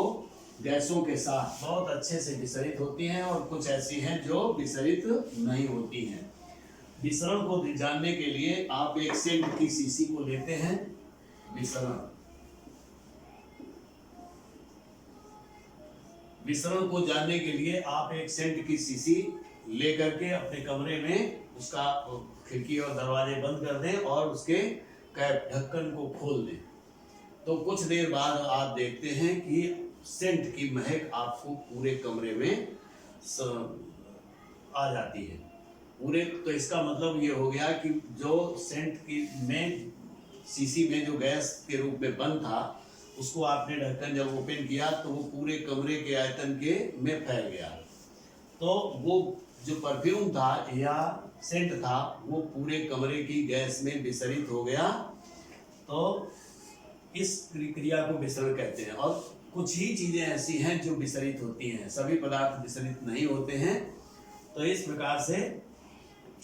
गैसों के साथ बहुत अच्छे से विसरित होती हैं और कुछ ऐसी हैं जो विसरित नहीं होती हैं। विसरण को जानने के लिए आप एक सेंट की शीशी को लेते हैं। विसरण को जानने के लिए आप एक सेंट की शीशी लेकर के अपने कमरे में उसका खिड़की और दरवाजे बंद कर दें और उसके कैप ढक्कन को खोल दें। तो कुछ देर बाद आप देखते हैं कि सेंट की महक आपको पूरे कमरे में आ जाती है पूरे। तो इसका मतलब ये हो गया कि जो सेंट की में शीशी में जो गैस के रूप में बंद था उसको आपने ढक्कन जब ओपन किया तो वो पूरे कमरे के आयतन के में फैल गया। तो वो जो परफ्यूम था या सेंट था वो पूरे कमरे की गैस में विसरित हो गया। तो इस क्रिया को विसरण कहते हैं। और कुछ ही चीजें ऐसी हैं जो विसरित होती हैं, सभी पदार्थ विसरित नहीं होते हैं। तो इस प्रकार से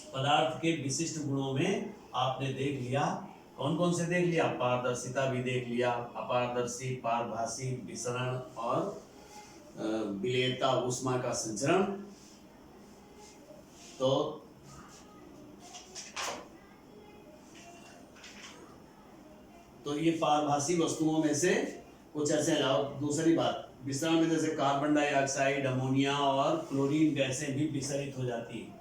पदार्थ के विशिष्ट गुणों में आपने देख लिया। कौन कौन से देख लिया? पारदर्शिता भी देख लिया, अपारदर्शी, पारभासी, विसरण और विलेयता, ऊष्मा का संचरण। तो ये पारभासी वस्तुओं में से कुछ ऐसे लाओ। दूसरी बात, विसरण में जैसे कार्बन डाइऑक्साइड, अमोनिया और क्लोरीन गैसें भी विसरित हो जाती हैं।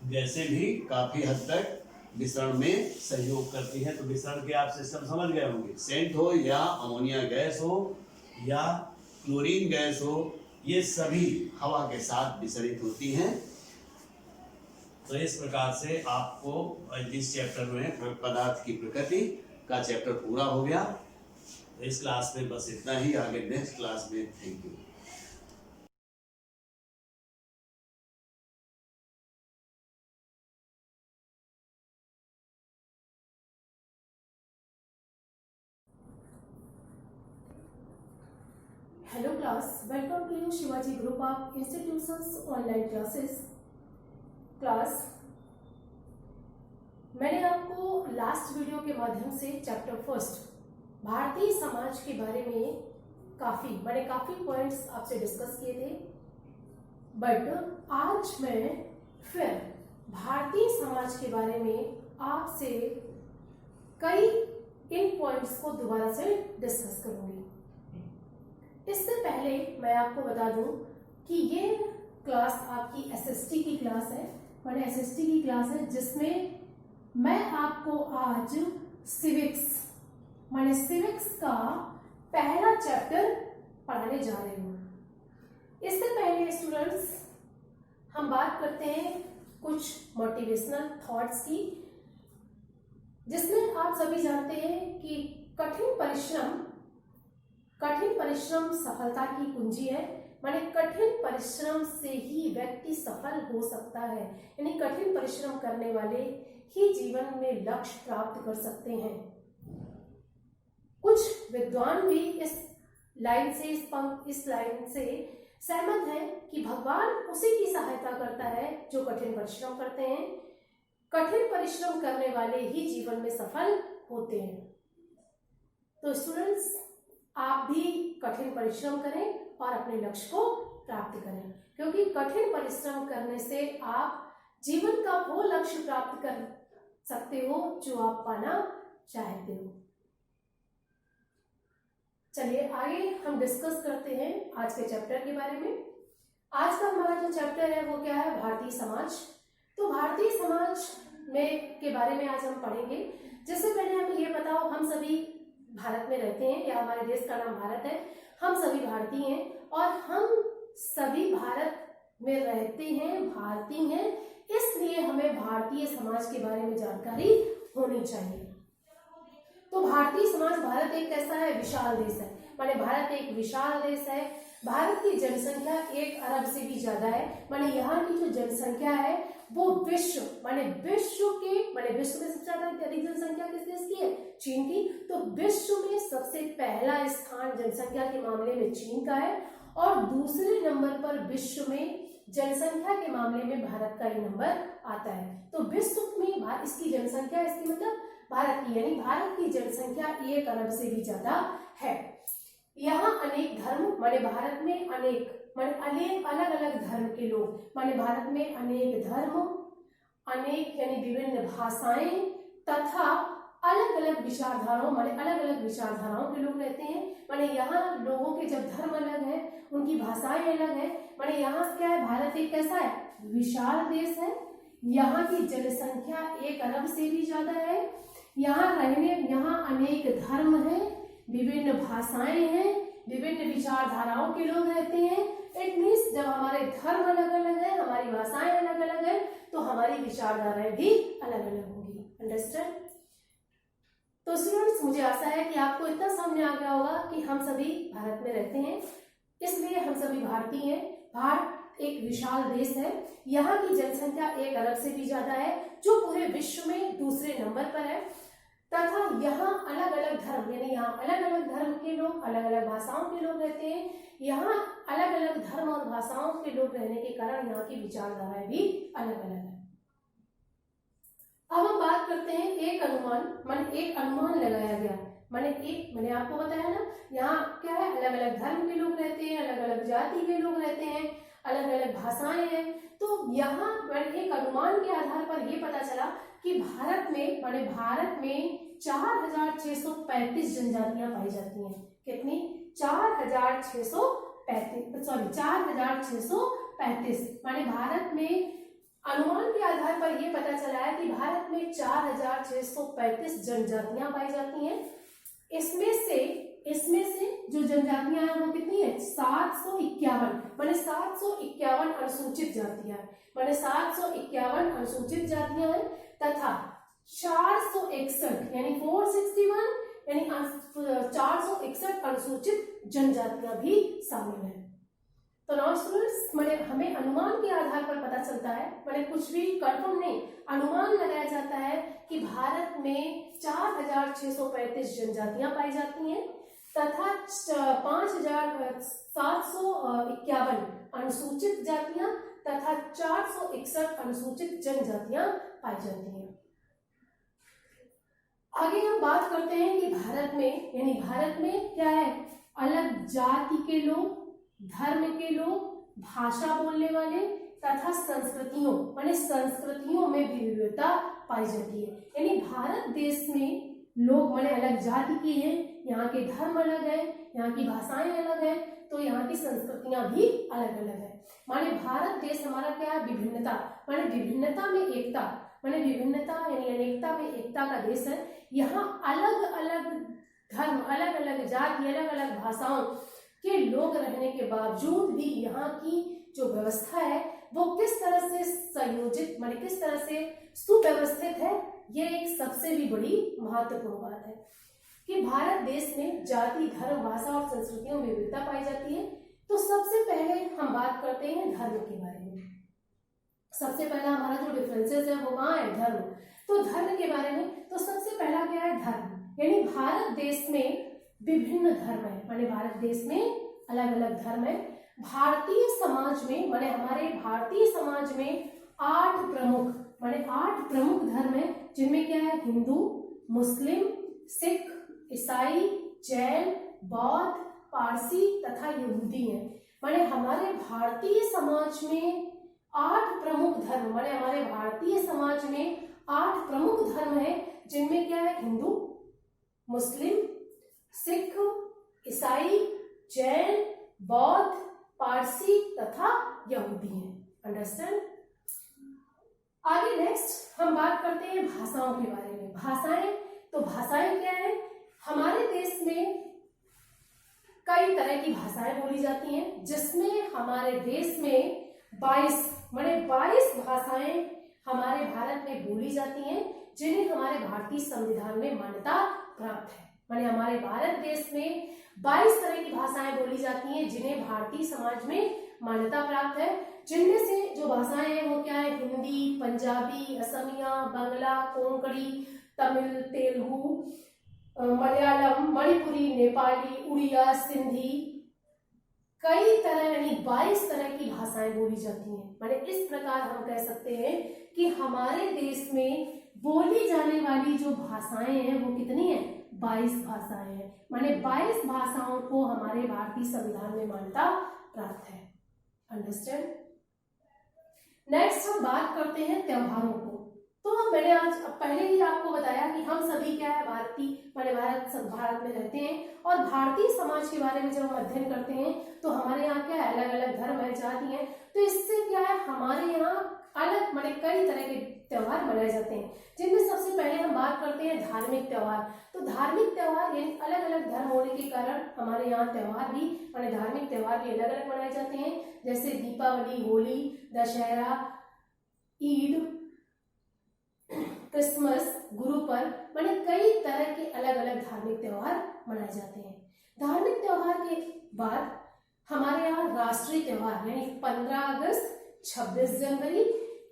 गैसें भी काफी हद तक विसरण में सहयोग करती है। तो विसरण के आप सिस्टम समझ गए होंगे। सेंट हो या अमोनिया गैस हो या क्लोरीन गैस हो, ये सभी हवा के साथ विसरित होती हैं। तो इस प्रकार से आपको इस चैप्टर में पदार्थ की प्रकृति का चैप्टर पूरा हो गया। इस क्लास में बस इतना ही। आगे नेक्स्ट क्लास में। Thank you. Hello class, welcome to you Shivaji Group of Institutions online classes. Class, मैंने आपको लास्ट वीडियो के माध्यम से चैप्टर फर्स्ट भारतीय समाज के बारे में काफी पॉइंट्स आपसे डिस्कस किए थे। बट आज मैं फिर भारतीय समाज के बारे में आपसे कई इन पॉइंट्स को दोबारा से डिस्कस करूंगी। इससे पहले मैं आपको बता दूं कि ये क्लास आपकी एसएसटी की क्लास है। मैंने एसएसटी की क्लास है जिसमें मैं आपको आज सिविक्स का पहला चैप्टर पढ़ाने जा रही हूँ। इससे पहले स्टूडेंट्स हम बात करते हैं कुछ मोटिवेशनल थॉट्स की, जिसमें आप सभी जानते हैं कि कठिन परिश्रम सफलता की कुंजी है। माने कठिन परिश्रम से ही व्यक्ति सफल हो सकता है। यानी कठिन परिश्रम करने वाले ही जीवन में लक्ष्य प्राप्त कर सकते हैं। कुछ विद्वान भी इस लाइन से सहमत हैं कि भगवान उसी की सहायता करता है जो कठिन परिश्रम करते हैं। कठिन परिश्रम करने वाले ही जीवन में सफल होते हैं। तो स्टूडेंट्स, आप भी कठिन परिश्रम करें और अपने लक्ष्य को प्राप्त करें, क्योंकि कठिन परिश्रम करने से आप जीवन का वो लक्ष्य प्राप्त कर सकते हो जो आप पाना चाहते हो। चलिए आगे हम डिस्कस करते हैं आज के चैप्टर के बारे में। आज का हमारा जो चैप्टर है वो क्या है? भारतीय समाज। तो भारतीय समाज में के बारे में आज हम पढ़ेंगे। जिससे पहले हमें ये पता हो, हम सभी भारत में रहते हैं, या हमारे देश का नाम भारत है, हम सभी भारतीय हैं और हम सभी भारत में रहते हैं, भारतीय हैं, इसलिए हमें भारतीय समाज के बारे में जानकारी होनी चाहिए। तो भारतीय समाज, भारत एक कैसा है, विशाल देश है, माने भारत एक विशाल देश है। भारत की जनसंख्या 1 अरब से भी ज्यादा है, माने यहाँ की जो जनसंख्या है वो विश्व में सबसे ज्यादा अधिक जनसंख्या किस देश की है, चीन की। तो विश्व में सबसे पहला स्थान जनसंख्या के मामले में चीन का है और दूसरे नंबर पर विश्व में जनसंख्या के मामले में भारत का ही नंबर आता है। तो विश्व में इसकी जनसंख्या, इसकी मतलब भारत की, यानी भारत की जनसंख्या 1 अरब से भी ज्यादा है। यहाँ अनेक धर्म, माने भारत में अनेक अलग अलग धर्म के लोग, माने भारत में अनेक धर्म, अनेक यानी विभिन्न भाषाएं तथा अलग अलग विचारधाराओं, माने अलग अलग विचारधाराओं के लोग रहते हैं। माने यहाँ लोगों के जब धर्म अलग है, उनकी भाषाएं अलग है, माने यहाँ क्या है, भारत एक कैसा है, विशाल देश है। यहाँ की जनसंख्या 1 अरब से भी ज्यादा है। यहाँ अनेक धर्म हैं, विभिन्न भाषाएं हैं, विभिन्न विचारधाराओं के लोग रहते हैं। इट मीन्स जब हमारे धर्म अलग अलग है, हमारी भाषाएं अलग अलग है, तो हमारी विचारधाराएं भी अलग अलग होगी। अंडरस्टैंड? तो स्टूडेंट्स, मुझे आशा है कि आपको इतना समझ आ गया होगा कि हम सभी भारत में रहते हैं, इसलिए हम सभी भारतीय हैं। भारत एक विशाल देश है। यहाँ की जनसंख्या 1 अरब से भी ज्यादा है, जो पूरे विश्व में दूसरे नंबर पर है। तथा यहाँ अलग अलग धर्म, यानी यहाँ अलग अलग धर्म के लोग, अलग अलग भाषाओं के लोग रहते हैं। यहाँ अलग अलग धर्म और भाषाओं के लोग रहने के कारण यहाँ की विचारधाराएं भी अलग अलग है। अब हम बात करते हैं एक अनुमान लगाया गया, मैंने आपको बताया ना, यहाँ क्या है, अलग अलग धर्म के लोग रहते हैं, अलग अलग जाति के लोग रहते हैं, अलग अलग भाषाएं हैं। तो यहाँ एक अनुमान के आधार पर यह पता चला कि भारत में 4635 जनजातियां पाई जाती हैं। कितनी? 4635। माने भारत में अनुमान के आधार पर यह पता चला है कि भारत में 4635 जनजातियां पाई जाती हैं। इसमें से जो जनजातियां हैं वो कितनी है? 751, माने 751 अनुसूचित जातियां हैं, माने 751 अनुसूचित जातियां हैं तथा 461 यानी 461 यानी 461 अनुसूचित जनजातियां भी शामिल हैं। तो नाउ स्टूडेंट्स, मैंने हमें अनुमान के आधार पर पता चलता है, मैंने कुछ भी कंफर्म नहीं, अनुमान लगाया जाता है कि भारत में 4635 जनजातियां पाई जाती हैं तथा 5751 अनुसूचित जातियां तथा 461 अनुसूचित जनजातियां पाई जाती हैं। आगे हम बात करते हैं कि भारत में क्या है, अलग जाति के लोग, धर्म के लोग, भाषा बोलने वाले तथा संस्कृतियों में भी विविधता पाई जाती है। यानी भारत देश में लोग अलग जाति के हैं, यहाँ के धर्म अलग है, यहाँ की भाषाएं अलग है, तो यहाँ की संस्कृतियां भी अलग अलग है। माने भारत देश हमारा क्या है, विभिन्नता, माने विभिन्नता में एकता, माने विभिन्नता यानी अनेकता में एकता का देश है। यहाँ अलग अलग धर्म, अलग अलग जाति, अलग अलग भाषाओं के लोग रहने के बावजूद भी यहाँ की जो व्यवस्था है वो किस तरह से संयोजित, माने किस तरह से सुव्यवस्थित है, ये एक सबसे भी बड़ी महत्वपूर्ण बात है कि भारत देश में जाति, धर्म, भाषा और संस्कृतियों में विविधता पाई जाती है। तो सबसे पहले हम बात करते हैं धर्म के बारे में। सबसे पहला हमारा जो डिफरेंसेस है वो कहाँ है, धर्म। तो धर्म के बारे में, तो सबसे पहला क्या है, धर्म। यानी भारत देश में विभिन्न धर्म है, माने भारत देश में अलग अलग धर्म है। भारतीय समाज में, माने हमारे भारतीय समाज में 8 प्रमुख धर्म है, जिनमें क्या है, हिंदू, मुस्लिम, सिख, ईसाई, जैन, बौद्ध, पारसी तथा यहूदी है। माने हमारे भारतीय समाज में 8 प्रमुख धर्म, माने हमारे भारतीय समाज में 8 प्रमुख धर्म है, जिनमें क्या है, हिंदू, मुस्लिम, सिख, ईसाई, जैन, बौद्ध, पारसी तथा यहूदी है। अंडरस्टैंड? नेक्स्ट हम बात करते हैं भाषाओं के बारे में। भाषाएं, तो भाषाएं क्या है? हमारे देश में कई तरह की भाषाएं बोली जाती हैं, जिसमें हमारे देश में 22 भाषाएं हमारे भारत में बोली जाती हैं, जिन्हें हमारे भारतीय संविधान में मान्यता प्राप्त है। माने हमारे भारत देश में 22 तरह की भाषाएं बोली जाती हैं, जिन्हें भारतीय समाज में मान्यता प्राप्त है। जिनमें से जो भाषाएं हैं वो क्या है? हिंदी, पंजाबी, असमिया, बांग्ला, कोंकणी, तमिल, तेलुगु, मलयालम, मणिपुरी, नेपाली, उड़िया, सिंधी, कई तरह यानी 22 तरह की भाषाएं बोली जाती हैं। माने इस प्रकार हम कह सकते हैं कि हमारे देश में बोली जाने वाली जो भाषाएं हैं वो कितनी है? 22 भाषाएं हैं। माने 22 भाषाओं को हमारे भारतीय संविधान में मान्यता प्राप्त है। अंडरस्टैंड? नेक्स्ट हम बात करते हैं त्योहारों को। तो मैंने आज पहले ही आपको बताया कि हम सभी क्या है? भारत में रहते हैं, और भारतीय समाज के बारे में जब हम अध्ययन करते हैं तो हमारे यहाँ क्या है? अलग अलग धर्म है, जाति है। तो इससे क्या है? हमारे यहाँ अलग माने कई तरह के त्योहार मनाए जाते हैं, जिनमें सबसे पहले हम बात करते हैं धार्मिक त्योहार। तो धार्मिक त्योहार यानी अलग अलग धर्म होने के कारण हमारे यहाँ त्योहार भी माने धार्मिक त्योहार भी अलग अलग मनाए जाते हैं, जैसे दीपावली, होली, दशहरा, ईद, क्रिसमस, गुरु पर्व, माने कई तरह के अलग अलग धार्मिक त्योहार मनाए जाते हैं। धार्मिक त्योहार के बाद हमारे यहाँ राष्ट्रीय त्योहार यानी 15 अगस्त, 26 जनवरी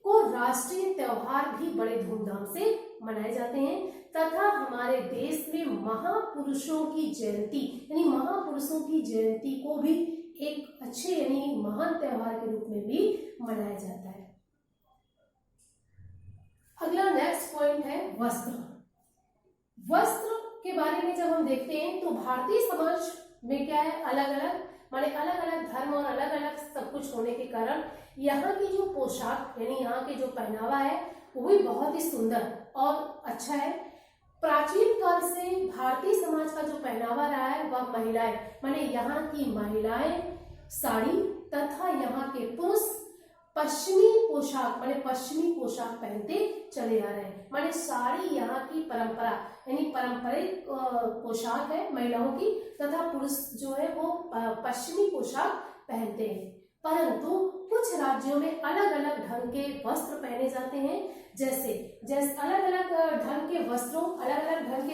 को राष्ट्रीय त्योहार भी बड़े धूमधाम से मनाए जाते हैं, तथा हमारे देश में महापुरुषों की जयंती यानी महापुरुषों की जयंती को भी एक अच्छे यानी महान त्योहार के रूप में भी मनाया जाता है। अगला नेक्स्ट पॉइंट है वस्त्र। वस्त्र के बारे में जब हम देखते हैं तो भारतीय समाज में क्या है? अलग अलग माने अलग अलग धर्म और अलग अलग सब कुछ होने के कारण यहाँ की जो पोशाक यानी यहाँ के जो पहनावा है वो भी बहुत ही सुंदर और अच्छा है। प्राचीन काल से भारतीय समाज का जो पहनावा रहा है वह महिलाएं माने यहाँ की महिलाएं साड़ी तथा यहाँ के पुरुष पश्चिमी पोशाक माने पश्चिमी पोशाक पहनते चले आ रहे हैं। माने साड़ी यहाँ की परंपरा यानी पारंपरिक पोशाक है महिलाओं की, तथा पुरुष जो है वो पश्चिमी पोशाक पहनते हैं। परंतु कुछ राज्यों में अलग अलग ढंग के वस्त्र पहने जाते हैं, जैसे अलग अलग ढंग के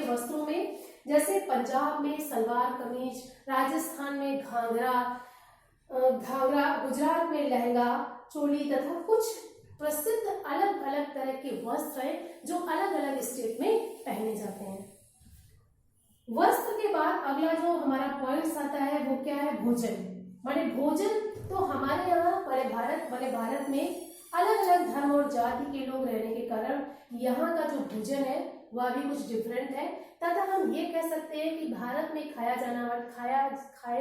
वस्त्रों में जैसे पंजाब में सलवार कमीज, राजस्थान में घाघरा, गुजरात में लहंगा चोली, तथा कुछ प्रसिद्ध अलग अलग तरह के वस्त्र हैं जो अलग अलग स्टेट में पहने जाते हैं। वस्त्र के बाद अगला जो हमारा पॉइंट्स आता है वो क्या है? भोजन। माने भोजन तो हमारे यहाँ भारत में अलग अलग धर्म और जाति के लोग रहने के कारण यहाँ का जो भोजन है वह भी कुछ डिफरेंट है, तथा हम ये कह सकते हैं कि भारत में खाए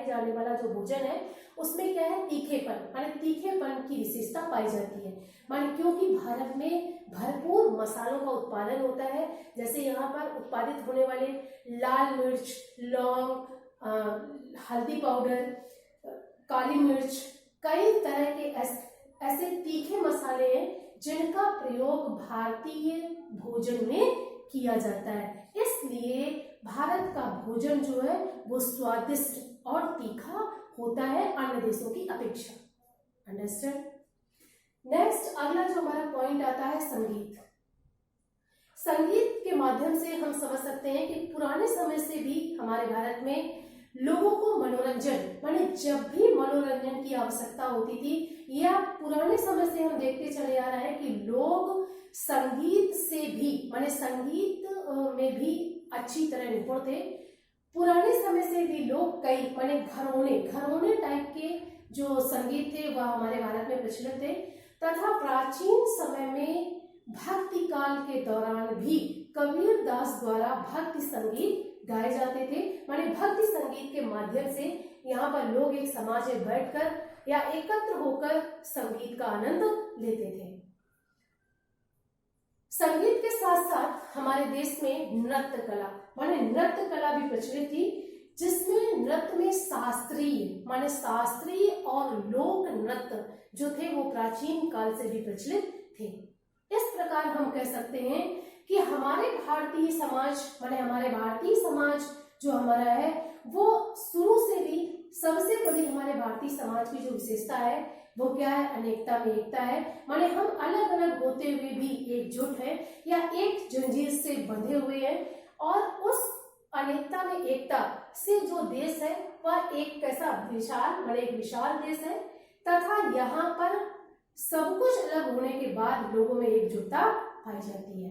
जाने वाला जो भोजन है उसमें क्या है? तीखेपन माने तीखेपन की विशेषता पाई जाती है। माने क्योंकि भारत में भरपूर मसालों का उत्पादन होता है, जैसे यहाँ पर उत्पादित होने वाले लाल मिर्च, लौंग, हल्दी पाउडर, काली मिर्च, कई तरह के ऐसे तीखे मसाले हैं जिनका प्रयोग भारतीय भोजन में किया जाता है। इसलिए भारत का भोजन जो है वो स्वादिष्ट और तीखा होता है अन्य देशों की अपेक्षा। अंडरस्टैंड? नेक्स्ट अगला जो हमारा पॉइंट आता है संगीत। संगीत के माध्यम से हम समझ सकते हैं कि पुराने समय से भी हमारे भारत में लोगों को मनोरंजन माने जब भी मनोरंजन की आवश्यकता होती थी, या पुराने समय से हम देखते चले आ रहे हैं कि लोग संगीत से भी माने संगीत में भी अच्छी तरह निपुण थे। पुराने समय से भी लोग कई माने घरौने टाइप के जो संगीत थे वह हमारे भारत में प्रचलित थे, तथा प्राचीन समय में भक्ति काल के दौरान भी कबीर दास द्वारा भक्ति संगीत गाए जाते थे। माने भक्ति संगीत के माध्यम से यहाँ पर लोग एक समाज में बैठकर या एकत्र होकर संगीत का आनंद लेते थे। संगीत के साथ साथ हमारे देश में नृत्य कला माने नृत्य कला भी प्रचलित थी, जिसमें नृत्य में शास्त्रीय और लोक नृत्य जो थे वो प्राचीन काल से भी प्रचलित थे। इस प्रकार हम कह सकते हैं कि हमारे भारतीय समाज माने हमारे भारतीय समाज जो हमारा है वो शुरू से भी सबसे बड़ी हमारे भारतीय समाज की जो विशेषता है वो क्या है, अनेकता में एकता है। माने हम अलग अलग होते हुए भी एकजुट है या एक जंजीर से बंधे हुए हैं और उस अनेकता में एकता से जो देश है वह एक कैसा विशाल माने एक विशाल देश है तथा यहाँ पर सब कुछ अलग होने के बाद लोगों में एकजुटता पाई जाती है।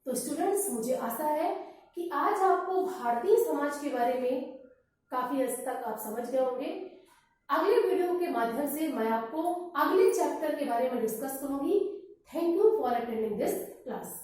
तो स्टूडेंट्स, मुझे आशा है कि आज आपको भारतीय समाज के बारे में काफी हद तक आप समझ गए होंगे। अगले वीडियो के माध्यम से मैं आपको अगले चैप्टर के बारे में डिस्कस करूंगी। Thank you for attending this class.